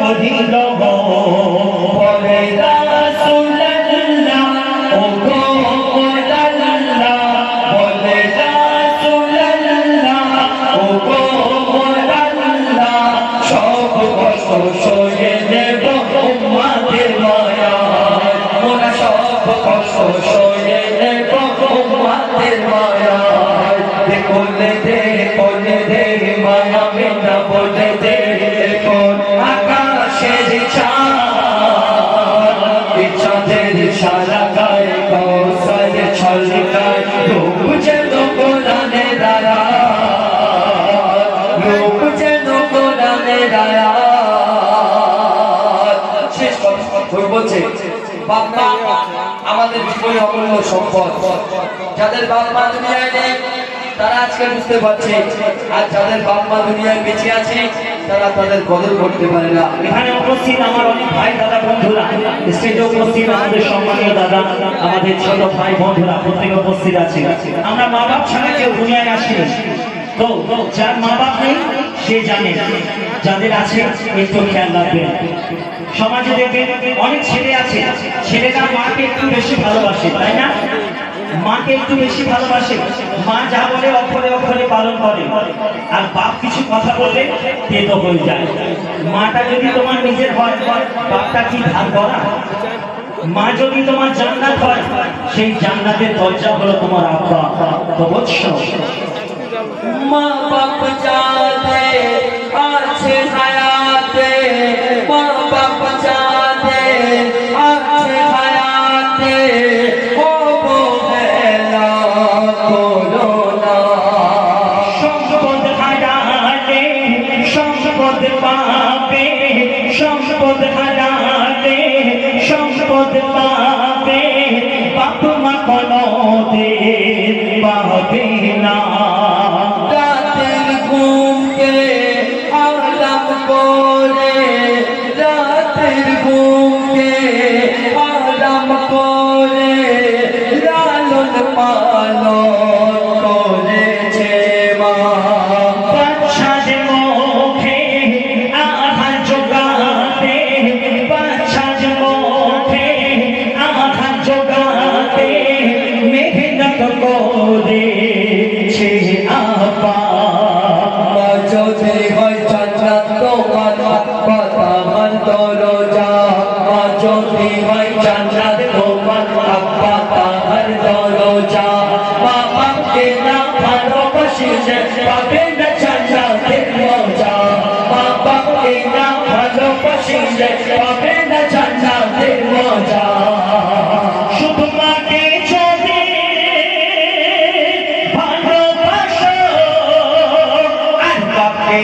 করিল গো বলে রাসূলুল্লাহ ও গো মোল্লাল্লাহ বলে রাসূলুল্লাহ ও গো মোল্লাল্লাহ সব কষ্ট সয়ে নেব উম্মতের মায়ায় মোরা সব কষ্ট সয়ে নেব উম্মতের মায়ায় কোলে দে মায়া মেনা বলে দে কোন আকাশের চাঁদের সারা গায়ে কৌশল ছলকায় রূপ যেন কোরআনে দায়া রূপ যেন কোরআনে দায়া শেষ কথা বলছে বাবা আমাদের জীবনে অমূল্য সম্পদ যাদের বাবা মা দুনিয়ায় নেই তারা আজকে বুঝতে পারছে আর যাদের বাপ মা দুনিয়ায় বেঁচে আছে তারা তাদের কদর করতে পারে না। এখানে উপস্থিত আমার অনেক ভাই দাদা বন্ধুরা স্টেজে উপস্থিত আমাদের সম্মানীয় দাদা আমাদের ছোট ভাই বন্ধুরা প্রত্যেকে উপস্থিত আছে। আমরা মা বাপ ছাড়া কেউ দুনিয়ায় আসি তো যার মা বাপ নেই সে জানে যাদের আছে একটু খেয়াল রাখবেন। সমাজে দেখবেন অনেক ছেলে আছে ছেলেরা মাকে একটু বেশি ভালোবাসে তাই না মাকে একটু বেশি ভালোবাসে মা যা বলে অক্ষরে অক্ষরে পালন করে আর বাপ কিছু কথা বললে তেতো হয়ে যায়। মাটা যদি তোমার নিজের হয় বাপটা কি ধার করা মা যদি তোমার জান্নাত হয় সেই জান্নাতের দরজা হলো তোমার আব্বা তো বুঝছো মা বাপ জানে আছে হায়াতে মা বাপ জানে আছে হায়াতে ও বহেলা করোনা সম্পদ হারালে সম্পদ পাবে সম্পদ হারালে সম্পদ পাবে বাপ মা কোনো দিন পাবে না। রাতের ঘুমকে আরাম করে রাতের ঘুমকে আরাম করে লালন পালন করেছে মা বাচ্চার মুখে আহার জোগাতে বাচ্চার মুখে আহার জোগাতে মেহনত করেছে আপা যদি হয় জান্নাত তোমার কথা মান দরজা যদি হয় জান্নাত তোমার আব্বা তাহার দরজা মা বাপকে না ভালোবাসিলে পাবে না জান্নাতের মজা মা বাপকে না ভালোবাসিলে পাবে না জান্নাতের মজা শুধু মাকে যদি ভালোবাসো আর বাপকে